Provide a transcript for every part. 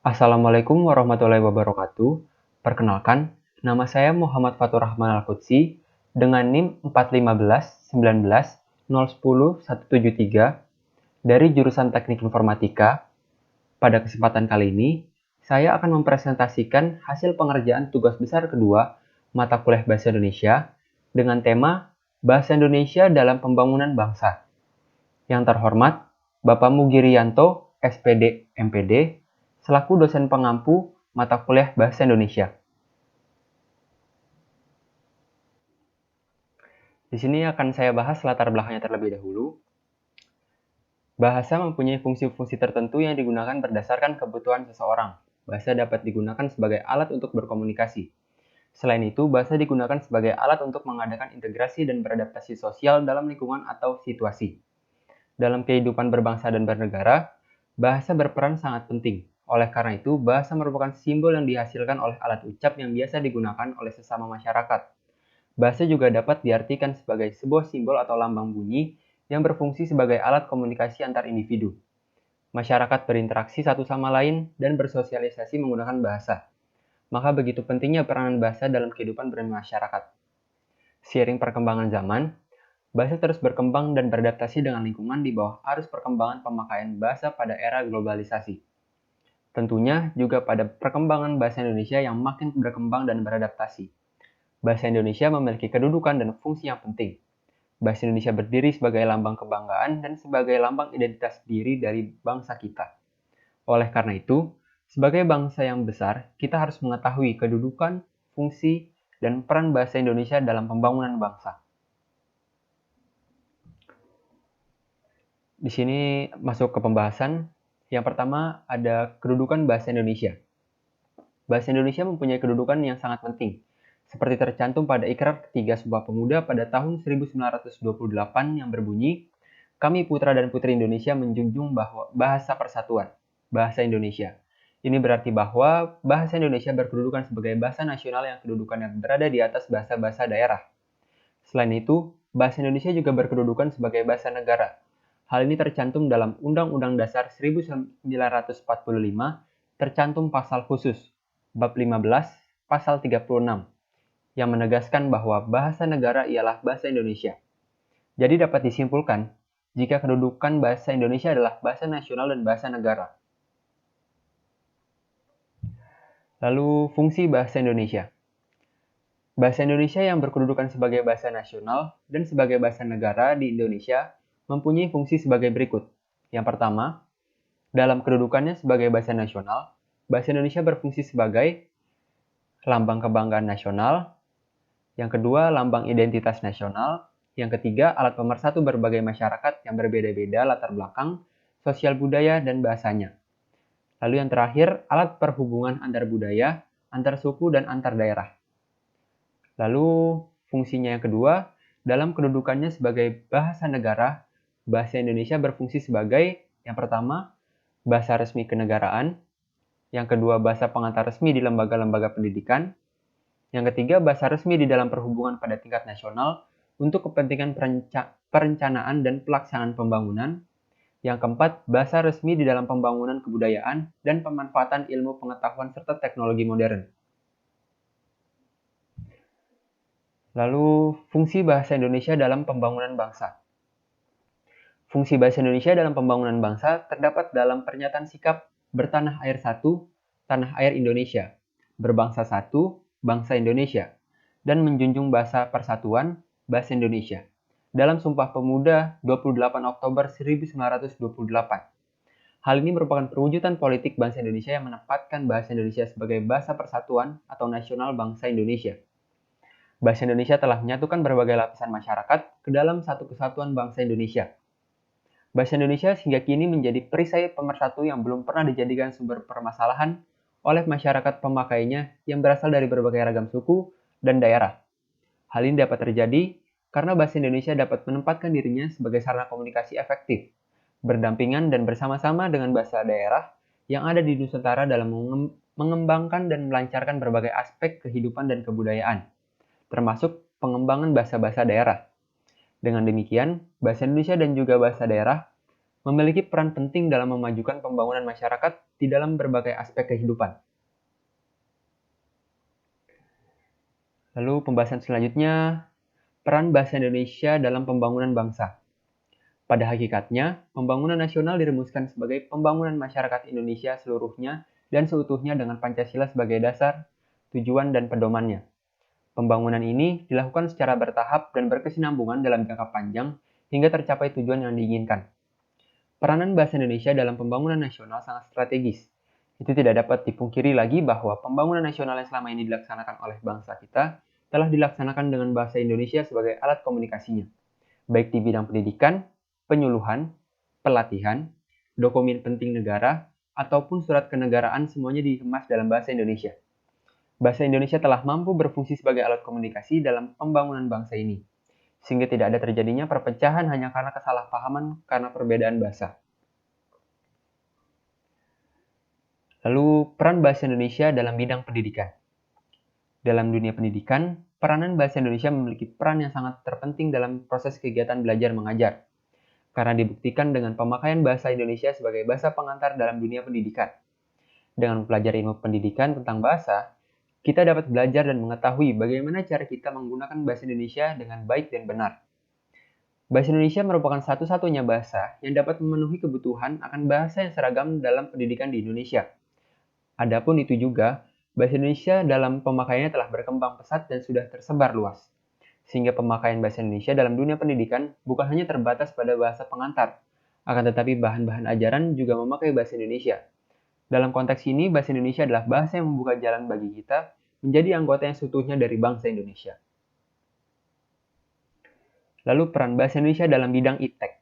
Assalamualaikum warahmatullahi wabarakatuh. Perkenalkan, nama saya Muhammad Fatur Rahman Al-Qudsi dengan NIM 41519010173 dari jurusan Teknik Informatika. Pada kesempatan kali ini, saya akan mempresentasikan hasil pengerjaan tugas besar kedua mata kuliah Bahasa Indonesia dengan tema Bahasa Indonesia dalam Pembangunan Bangsa. Yang terhormat, Bapak Mugirianto, SPD, MPD, selaku dosen pengampu mata kuliah Bahasa Indonesia. Di sini akan saya bahas latar belakangnya terlebih dahulu. Bahasa mempunyai fungsi-fungsi tertentu yang digunakan berdasarkan kebutuhan seseorang. Bahasa dapat digunakan sebagai alat untuk berkomunikasi. Selain itu, bahasa digunakan sebagai alat untuk mengadakan integrasi dan beradaptasi sosial dalam lingkungan atau situasi. Dalam kehidupan berbangsa dan bernegara, bahasa berperan sangat penting. Oleh karena itu, bahasa merupakan simbol yang dihasilkan oleh alat ucap yang biasa digunakan oleh sesama masyarakat. Bahasa juga dapat diartikan sebagai sebuah simbol atau lambang bunyi yang berfungsi sebagai alat komunikasi antar individu. Masyarakat berinteraksi satu sama lain dan bersosialisasi menggunakan bahasa. Maka begitu pentingnya peranan bahasa dalam kehidupan bermasyarakat. Seiring perkembangan zaman, bahasa terus berkembang dan beradaptasi dengan lingkungan di bawah arus perkembangan pemakaian bahasa pada era globalisasi. Tentunya juga pada perkembangan bahasa Indonesia yang makin berkembang dan beradaptasi. Bahasa Indonesia memiliki kedudukan dan fungsi yang penting. Bahasa Indonesia berdiri sebagai lambang kebanggaan dan sebagai lambang identitas diri dari bangsa kita. Oleh karena itu, sebagai bangsa yang besar, kita harus mengetahui kedudukan, fungsi, dan peran bahasa Indonesia dalam pembangunan bangsa. Di sini masuk ke pembahasan. Yang pertama ada kedudukan bahasa Indonesia. Bahasa Indonesia mempunyai kedudukan yang sangat penting, seperti tercantum pada Ikrar Ketiga Sumpah Pemuda pada tahun 1928 yang berbunyi, "Kami putra dan putri Indonesia menjunjung bahwa bahasa persatuan, bahasa Indonesia." Ini berarti bahwa bahasa Indonesia berkedudukan sebagai bahasa nasional yang kedudukannya berada di atas bahasa-bahasa daerah. Selain itu, bahasa Indonesia juga berkedudukan sebagai bahasa negara. Hal ini tercantum dalam Undang-Undang Dasar 1945, tercantum pasal khusus, bab 15, pasal 36, yang menegaskan bahwa bahasa negara ialah bahasa Indonesia. Jadi dapat disimpulkan, jika kedudukan bahasa Indonesia adalah bahasa nasional dan bahasa negara. Lalu, fungsi bahasa Indonesia. Bahasa Indonesia yang berkedudukan sebagai bahasa nasional dan sebagai bahasa negara di Indonesia mempunyai fungsi sebagai berikut. Yang pertama, dalam kedudukannya sebagai bahasa nasional, bahasa Indonesia berfungsi sebagai lambang kebanggaan nasional. Yang kedua, lambang identitas nasional. Yang ketiga, alat pemersatu berbagai masyarakat yang berbeda-beda latar belakang, sosial budaya, dan bahasanya. Lalu yang terakhir, alat perhubungan antar budaya, antar suku, dan antar daerah. Lalu fungsinya yang kedua, dalam kedudukannya sebagai bahasa negara, bahasa Indonesia berfungsi sebagai yang pertama, bahasa resmi kenegaraan, yang kedua, bahasa pengantar resmi di lembaga-lembaga pendidikan, yang ketiga, bahasa resmi di dalam perhubungan pada tingkat nasional untuk kepentingan perencanaan dan pelaksanaan pembangunan, yang keempat, bahasa resmi di dalam pembangunan kebudayaan dan pemanfaatan ilmu pengetahuan serta teknologi modern. Lalu, fungsi bahasa Indonesia dalam pembangunan bangsa. Fungsi bahasa Indonesia dalam pembangunan bangsa terdapat dalam pernyataan sikap bertanah air satu, tanah air Indonesia, berbangsa satu, bangsa Indonesia, dan menjunjung bahasa persatuan, bahasa Indonesia, dalam Sumpah Pemuda 28 Oktober 1928. Hal ini merupakan perwujudan politik bangsa Indonesia yang menempatkan bahasa Indonesia sebagai bahasa persatuan atau nasional bangsa Indonesia. Bahasa Indonesia telah menyatukan berbagai lapisan masyarakat ke dalam satu kesatuan bangsa Indonesia. Bahasa Indonesia hingga kini menjadi perisai pemersatu yang belum pernah dijadikan sumber permasalahan oleh masyarakat pemakainya yang berasal dari berbagai ragam suku dan daerah. Hal ini dapat terjadi karena bahasa Indonesia dapat menempatkan dirinya sebagai sarana komunikasi efektif, berdampingan dan bersama-sama dengan bahasa daerah yang ada di Nusantara dalam mengembangkan dan melancarkan berbagai aspek kehidupan dan kebudayaan, termasuk pengembangan bahasa-bahasa daerah. Dengan demikian, bahasa Indonesia dan juga bahasa daerah memiliki peran penting dalam memajukan pembangunan masyarakat di dalam berbagai aspek kehidupan. Lalu pembahasan selanjutnya, peran bahasa Indonesia dalam pembangunan bangsa. Pada hakikatnya, pembangunan nasional dirumuskan sebagai pembangunan masyarakat Indonesia seluruhnya dan seutuhnya dengan Pancasila sebagai dasar, tujuan, dan pedomannya. Pembangunan ini dilakukan secara bertahap dan berkesinambungan dalam jangka panjang hingga tercapai tujuan yang diinginkan. Peranan bahasa Indonesia dalam pembangunan nasional sangat strategis. Itu tidak dapat dipungkiri lagi bahwa pembangunan nasional yang selama ini dilaksanakan oleh bangsa kita telah dilaksanakan dengan bahasa Indonesia sebagai alat komunikasinya, baik di bidang pendidikan, penyuluhan, pelatihan, dokumen penting negara, ataupun surat kenegaraan semuanya dikemas dalam bahasa Indonesia. Bahasa Indonesia telah mampu berfungsi sebagai alat komunikasi dalam pembangunan bangsa ini, sehingga tidak ada terjadinya perpecahan hanya karena kesalahpahaman karena perbedaan bahasa. Lalu, peran bahasa Indonesia dalam bidang pendidikan. Dalam dunia pendidikan, peranan bahasa Indonesia memiliki peran yang sangat terpenting dalam proses kegiatan belajar mengajar, karena dibuktikan dengan pemakaian bahasa Indonesia sebagai bahasa pengantar dalam dunia pendidikan. Dengan mempelajari ilmu pendidikan tentang bahasa, kita dapat belajar dan mengetahui bagaimana cara kita menggunakan bahasa Indonesia dengan baik dan benar. Bahasa Indonesia merupakan satu-satunya bahasa yang dapat memenuhi kebutuhan akan bahasa yang seragam dalam pendidikan di Indonesia. Adapun itu juga, bahasa Indonesia dalam pemakaiannya telah berkembang pesat dan sudah tersebar luas. Sehingga pemakaian bahasa Indonesia dalam dunia pendidikan bukan hanya terbatas pada bahasa pengantar, akan tetapi bahan-bahan ajaran juga memakai bahasa Indonesia. Dalam konteks ini, bahasa Indonesia adalah bahasa yang membuka jalan bagi kita menjadi anggota yang seutuhnya dari bangsa Indonesia. Lalu peran bahasa Indonesia dalam bidang iptek.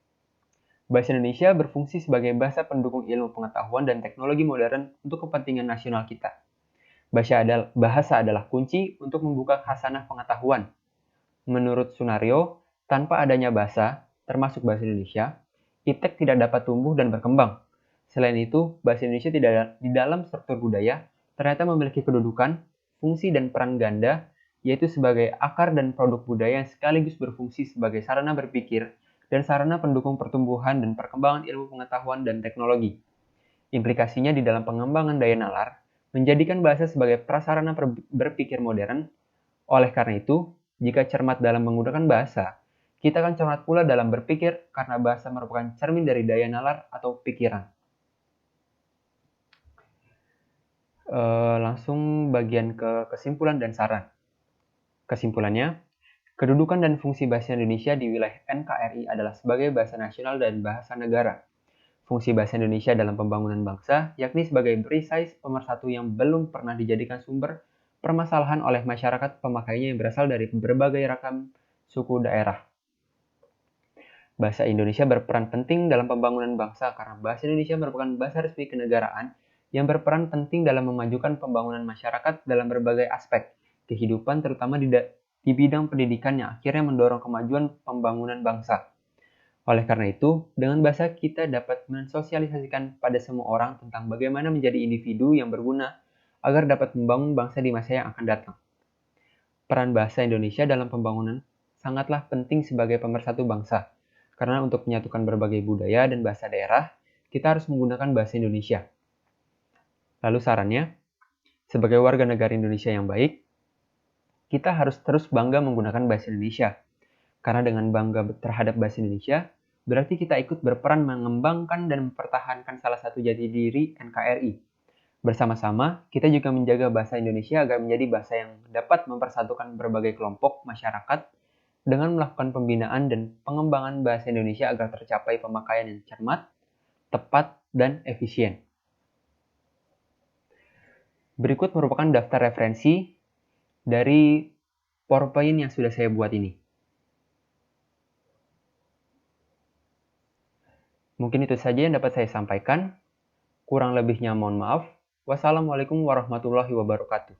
Bahasa Indonesia berfungsi sebagai bahasa pendukung ilmu pengetahuan dan teknologi modern untuk kepentingan nasional kita. Bahasa adalah kunci untuk membuka khasanah pengetahuan. Menurut Sunario, tanpa adanya bahasa, termasuk bahasa Indonesia, iptek tidak dapat tumbuh dan berkembang. Selain itu, bahasa Indonesia di dalam struktur budaya ternyata memiliki kedudukan, fungsi, dan peran ganda, yaitu sebagai akar dan produk budaya yang sekaligus berfungsi sebagai sarana berpikir dan sarana pendukung pertumbuhan dan perkembangan ilmu pengetahuan dan teknologi. Implikasinya di dalam pengembangan daya nalar, menjadikan bahasa sebagai prasarana berpikir modern. Oleh karena itu, jika cermat dalam menggunakan bahasa, kita akan cermat pula dalam berpikir karena bahasa merupakan cermin dari daya nalar atau pikiran. Langsung bagian ke kesimpulan dan saran. Kesimpulannya, kedudukan dan fungsi bahasa Indonesia di wilayah NKRI adalah sebagai bahasa nasional dan bahasa negara. Fungsi bahasa Indonesia dalam pembangunan bangsa, yakni sebagai perisai pemersatu yang belum pernah dijadikan sumber permasalahan oleh masyarakat pemakainya yang berasal dari berbagai ragam suku daerah. Bahasa Indonesia berperan penting dalam pembangunan bangsa karena bahasa Indonesia merupakan bahasa resmi kenegaraan yang berperan penting dalam memajukan pembangunan masyarakat dalam berbagai aspek kehidupan, terutama di bidang pendidikan yang akhirnya mendorong kemajuan pembangunan bangsa. Oleh karena itu, dengan bahasa kita dapat mensosialisasikan pada semua orang tentang bagaimana menjadi individu yang berguna agar dapat membangun bangsa di masa yang akan datang. Peran bahasa Indonesia dalam pembangunan sangatlah penting sebagai pemersatu bangsa, karena untuk menyatukan berbagai budaya dan bahasa daerah, kita harus menggunakan bahasa Indonesia. Lalu sarannya, sebagai warga negara Indonesia yang baik, kita harus terus bangga menggunakan bahasa Indonesia. Karena dengan bangga terhadap bahasa Indonesia, berarti kita ikut berperan mengembangkan dan mempertahankan salah satu jati diri NKRI. Bersama-sama, kita juga menjaga bahasa Indonesia agar menjadi bahasa yang dapat mempersatukan berbagai kelompok masyarakat dengan melakukan pembinaan dan pengembangan bahasa Indonesia agar tercapai pemakaian yang cermat, tepat, dan efisien. Berikut merupakan daftar referensi dari PowerPoint yang sudah saya buat ini. Mungkin itu saja yang dapat saya sampaikan. Kurang lebihnya mohon maaf. Wassalamualaikum warahmatullahi wabarakatuh.